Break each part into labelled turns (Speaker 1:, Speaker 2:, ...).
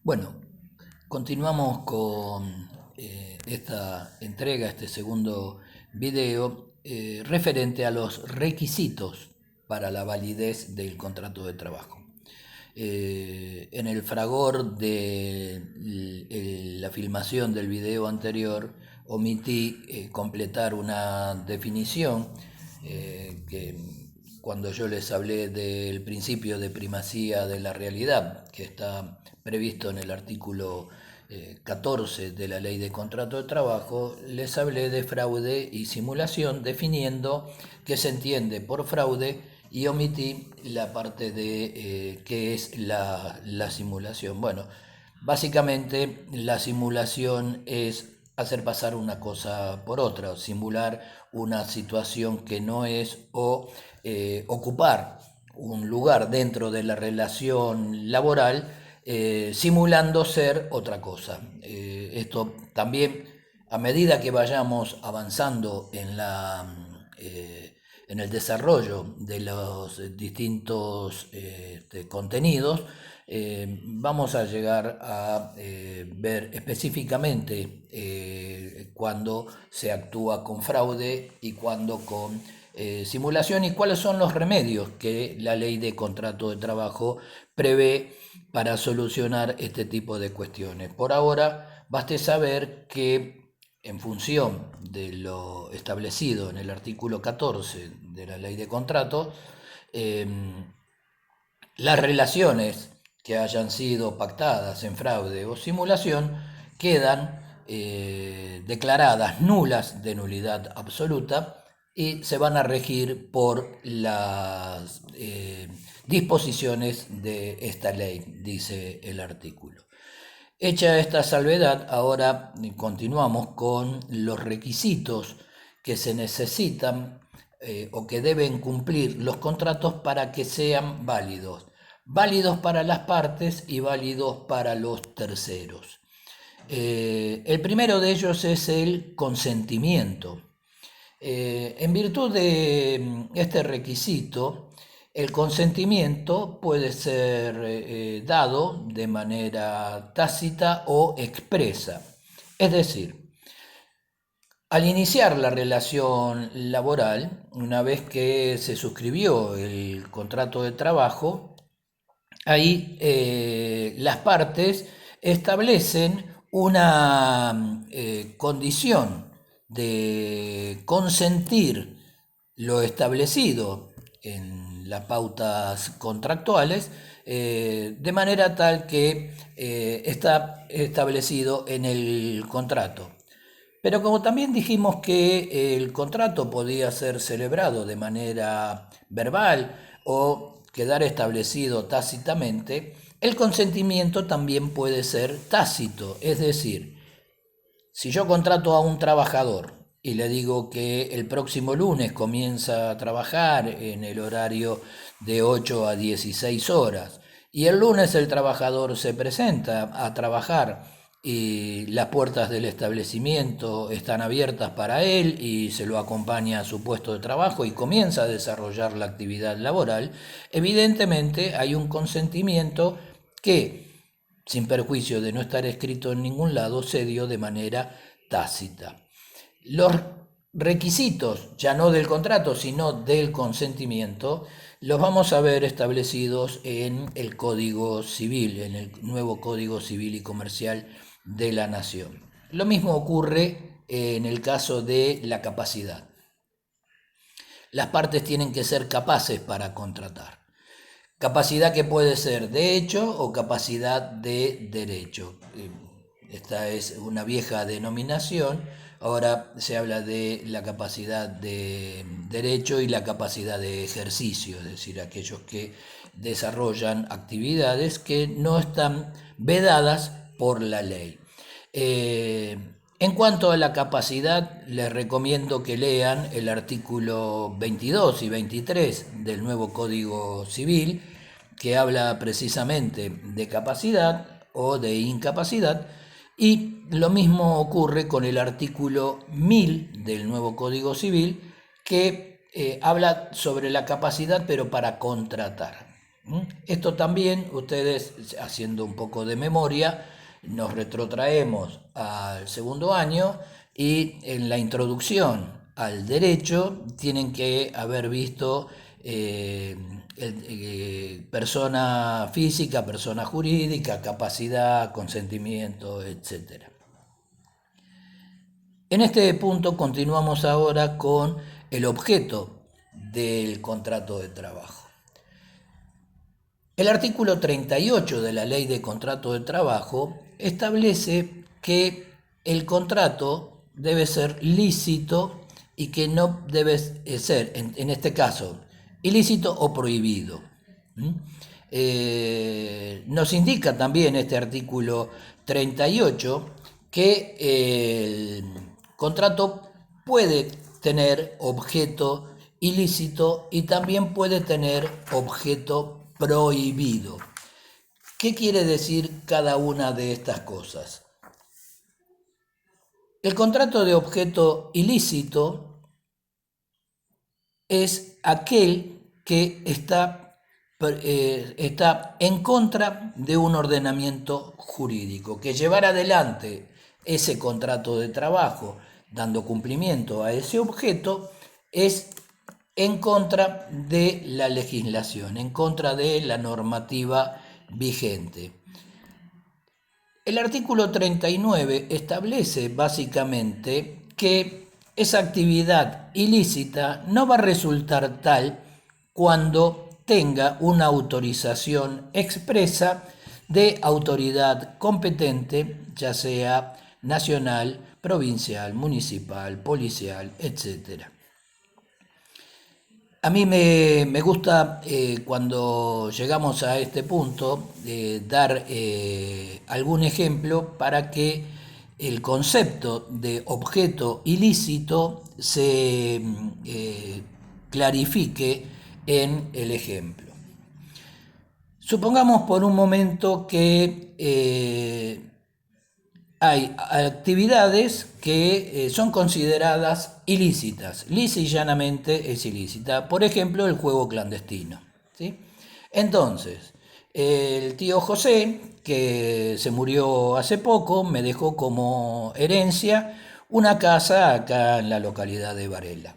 Speaker 1: Bueno, continuamos con esta entrega, este segundo video, referente a los requisitos para la validez del contrato de trabajo. En el fragor de la filmación del video anterior, omití completar una definición que cuando yo les hablé del principio de primacía de la realidad, que está previsto en el artículo 14 de la Ley de Contrato de Trabajo, les hablé de fraude y simulación, definiendo qué se entiende por fraude, y omití la parte de qué es la simulación. Bueno, básicamente la simulación es hacer pasar una cosa por otra, o simular una situación que no es, o ocupar un lugar dentro de la relación laboral, simulando ser otra cosa. Esto también, a medida que vayamos avanzando en el desarrollo de los distintos contenidos, vamos a llegar a ver específicamente cuándo se actúa con fraude y cuándo con simulación, y cuáles son los remedios que la Ley de Contrato de Trabajo prevé para solucionar este tipo de cuestiones. Por ahora, baste saber que en función de lo establecido en el artículo 14 de la Ley de Contrato, eh, las relaciones que hayan sido pactadas en fraude o simulación quedan declaradas nulas, de nulidad absoluta, y se van a regir por las disposiciones de esta ley, dice el artículo. Hecha esta salvedad, ahora continuamos con los requisitos que se necesitan o que deben cumplir los contratos para que sean válidos. Válidos para las partes y válidos para los terceros. El primero de ellos es el consentimiento. En virtud de este requisito, el consentimiento puede ser dado de manera tácita o expresa. Es decir, al iniciar la relación laboral, una vez que se suscribió el contrato de trabajo, ahí las partes establecen una condición de consentir lo establecido en las pautas contractuales, de manera tal que está establecido en el contrato. Pero como también dijimos que el contrato podía ser celebrado de manera verbal o quedar establecido tácitamente, el consentimiento también puede ser tácito. Es decir, si yo contrato a un trabajador y le digo que el próximo lunes comienza a trabajar en el horario de 8 a 16 horas, y el lunes el trabajador se presenta a trabajar y las puertas del establecimiento están abiertas para él y se lo acompaña a su puesto de trabajo y comienza a desarrollar la actividad laboral, evidentemente hay un consentimiento que, sin perjuicio de no estar escrito en ningún lado, se dio de manera tácita. Los requisitos, ya no del contrato, sino del consentimiento, los vamos a ver establecidos en el Código Civil, en el nuevo Código Civil y Comercial de la Nación. Lo mismo ocurre en el caso de la capacidad. Las partes tienen que ser capaces para contratar. Capacidad que puede ser de hecho o capacidad de derecho. Esta es una vieja denominación. Ahora se habla de la capacidad de derecho y la capacidad de ejercicio, es decir, aquellos que desarrollan actividades que no están vedadas por la ley. En cuanto a la capacidad, les recomiendo que lean el artículo 22 y 23 del nuevo Código Civil, que habla precisamente de capacidad o de incapacidad, y lo mismo ocurre con el artículo 1000 del nuevo Código Civil, que habla sobre la capacidad pero para contratar. Esto también, ustedes, haciendo un poco de memoria, nos retrotraemos al segundo año y en la introducción al derecho tienen que haber visto persona física, persona jurídica, capacidad, consentimiento, etc. En este punto continuamos ahora con el objeto del contrato de trabajo. El artículo 38 de la Ley de Contrato de Trabajo establece que el contrato debe ser lícito y que no debe ser, en este caso, ilícito o prohibido. Nos indica también este artículo 38 que el contrato puede tener objeto ilícito y también puede tener objeto prohibido. ¿Qué quiere decir cada una de estas cosas? El contrato de objeto ilícito es aquel que está en contra de un ordenamiento jurídico, que llevar adelante ese contrato de trabajo dando cumplimiento a ese objeto es en contra de la legislación, en contra de la normativa vigente. El artículo 39 establece básicamente que esa actividad ilícita no va a resultar tal cuando tenga una autorización expresa de autoridad competente, ya sea nacional, provincial, municipal, policial, etc. A mí me gusta cuando llegamos a este punto dar algún ejemplo para que el concepto de objeto ilícito se clarifique en el ejemplo. Supongamos por un momento que hay actividades que son consideradas ilícitas, lisa y llanamente es ilícita. Por ejemplo, el juego clandestino, ¿sí? Entonces, el tío José, que se murió hace poco, me dejó como herencia una casa acá en la localidad de Varela.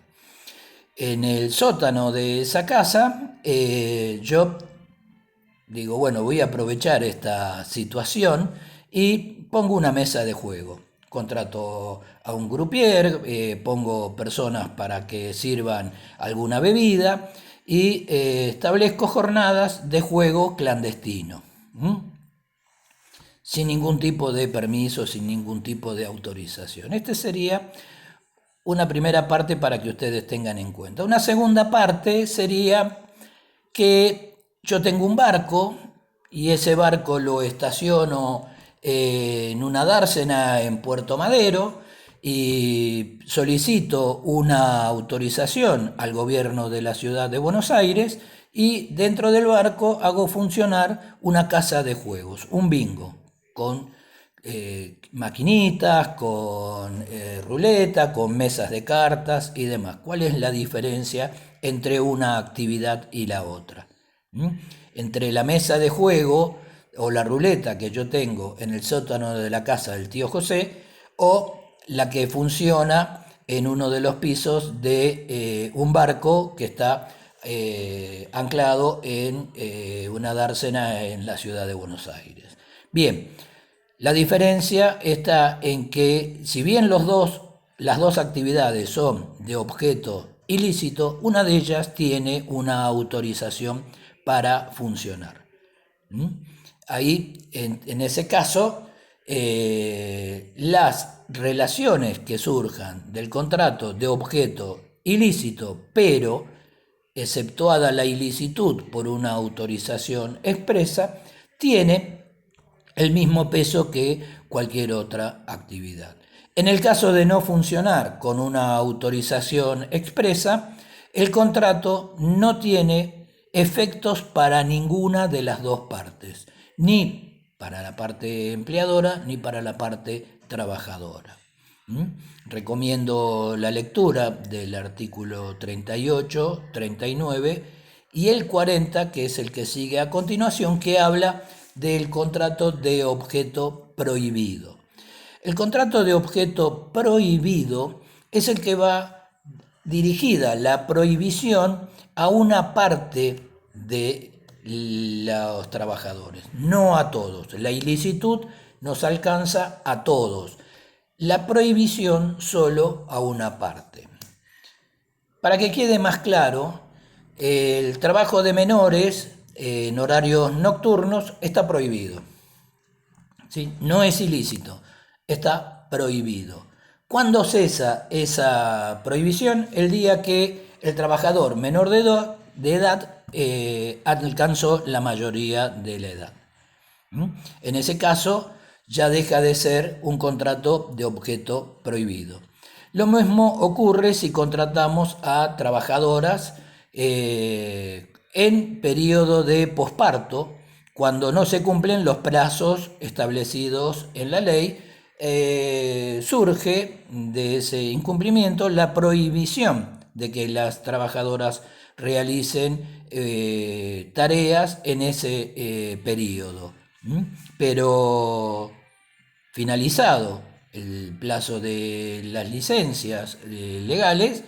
Speaker 1: En el sótano de esa casa, yo digo, bueno, voy a aprovechar esta situación y pongo una mesa de juego. Contrato a un croupier, pongo personas para que sirvan alguna bebida y establezco jornadas de juego clandestino. Sin ningún tipo de permiso, sin ningún tipo de autorización. Esta sería una primera parte para que ustedes tengan en cuenta. Una segunda parte sería que yo tengo un barco y ese barco lo estaciono en una dársena en Puerto Madero y solicito una autorización al gobierno de la ciudad de Buenos Aires y dentro del barco hago funcionar una casa de juegos, un bingo, con maquinitas, con ruleta, con mesas de cartas y demás. ¿Cuál es la diferencia entre una actividad y la otra? Entre la mesa de juego o la ruleta que yo tengo en el sótano de la casa del tío José o la que funciona en uno de los pisos de un barco que está anclado en una dársena en la ciudad de Buenos Aires. Bien, la diferencia está en que si bien las dos actividades son de objeto ilícito, una de ellas tiene una autorización para funcionar. Ahí, en ese caso, las relaciones que surjan del contrato de objeto ilícito, pero exceptuada la ilicitud por una autorización expresa, tiene el mismo peso que cualquier otra actividad. En el caso de no funcionar con una autorización expresa, el contrato no tiene efectos para ninguna de las dos partes, ni para la parte empleadora ni para la parte trabajadora. Recomiendo la lectura del artículo 38, 39 y el 40, que es el que sigue a continuación, que habla del contrato de objeto prohibido. El contrato de objeto prohibido es el que va dirigida la prohibición a una parte de los trabajadores, no a todos. La ilicitud nos alcanza a todos, la prohibición solo a una parte. Para que quede más claro, el trabajo de menores en horarios nocturnos está prohibido. ¿Sí? No es ilícito, está prohibido. ¿Cuándo cesa esa prohibición? El día que el trabajador menor de edad alcanzó la mayoría de la edad. En ese caso ya deja de ser un contrato de objeto prohibido. Lo mismo ocurre si contratamos a trabajadoras en periodo de posparto, cuando no se cumplen los plazos establecidos en la ley. Surge de ese incumplimiento la prohibición de que las trabajadoras realicen tareas en ese periodo. Pero finalizado el plazo de las licencias legales,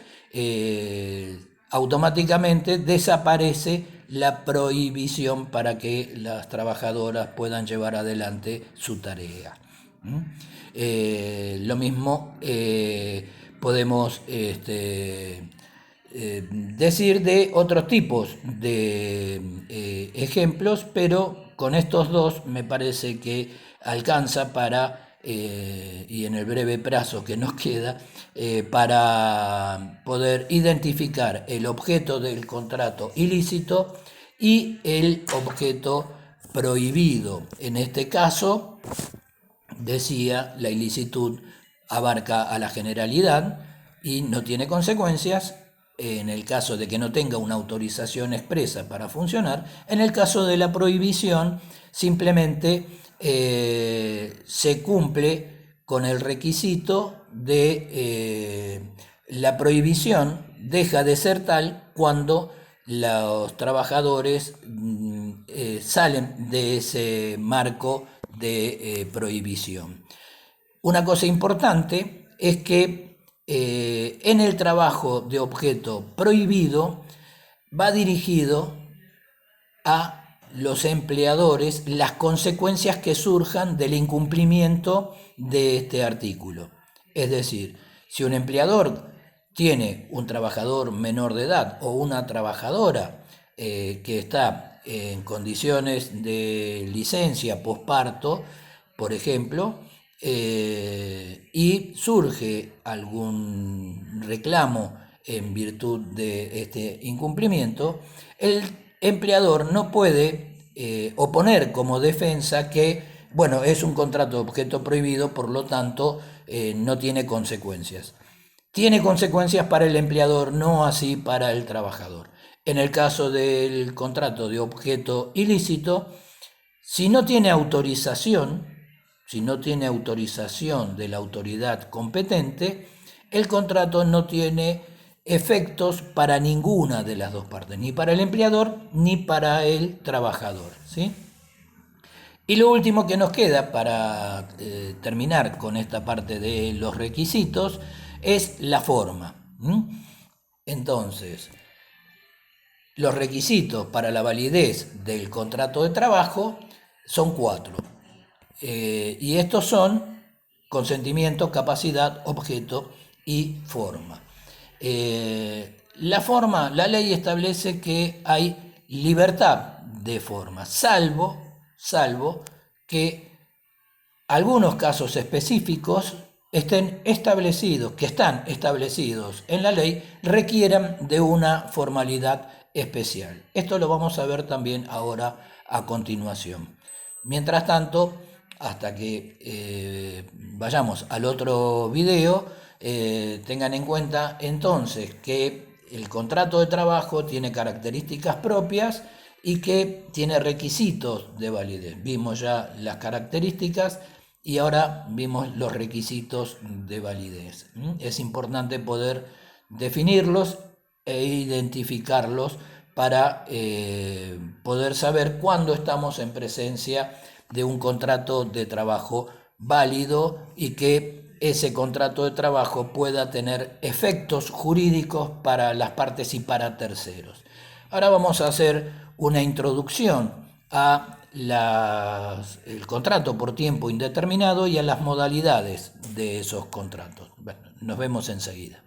Speaker 1: automáticamente desaparece la prohibición para que las trabajadoras puedan llevar adelante su tarea. Lo mismo podemos decir de otros tipos de ejemplos, pero con estos dos me parece que alcanza para, y en el breve plazo que nos queda, para poder identificar el objeto del contrato ilícito y el objeto prohibido. En este caso, decía, la ilicitud abarca a la generalidad y no tiene consecuencias en el caso de que no tenga una autorización expresa para funcionar. En el caso de la prohibición, simplemente se cumple con el requisito de la prohibición deja de ser tal cuando los trabajadores salen de ese marco de prohibición. Una cosa importante es que en el trabajo de objeto prohibido va dirigido a los empleadores las consecuencias que surjan del incumplimiento de este artículo. Es decir, si un empleador tiene un trabajador menor de edad o una trabajadora que está en condiciones de licencia posparto, por ejemplo, y surge algún reclamo en virtud de este incumplimiento, el empleador no puede oponer como defensa que, bueno, es un contrato de objeto prohibido, por lo tanto, no tiene consecuencias. Tiene consecuencias para el empleador, no así para el trabajador. En el caso del contrato de objeto ilícito, si no tiene autorización de la autoridad competente, el contrato no tiene efectos para ninguna de las dos partes, ni para el empleador ni para el trabajador, ¿sí? Y lo último que nos queda para terminar con esta parte de los requisitos es la forma. Entonces, los requisitos para la validez del contrato de trabajo son 4. Y estos son consentimiento, capacidad, objeto y forma. La forma, la ley establece que hay libertad de forma, salvo que algunos casos específicos están establecidos en la ley, requieran de una formalidad especial. Esto lo vamos a ver también ahora a continuación. Mientras tanto, hasta que vayamos al otro video, tengan en cuenta entonces que el contrato de trabajo tiene características propias y que tiene requisitos de validez. Vimos ya las características y ahora vimos los requisitos de validez. Es importante poder definirlos e identificarlos para poder saber cuándo estamos en presencia de un contrato de trabajo válido y que ese contrato de trabajo pueda tener efectos jurídicos para las partes y para terceros. Ahora vamos a hacer una introducción a el contrato por tiempo indeterminado y a las modalidades de esos contratos. Bueno, nos vemos enseguida.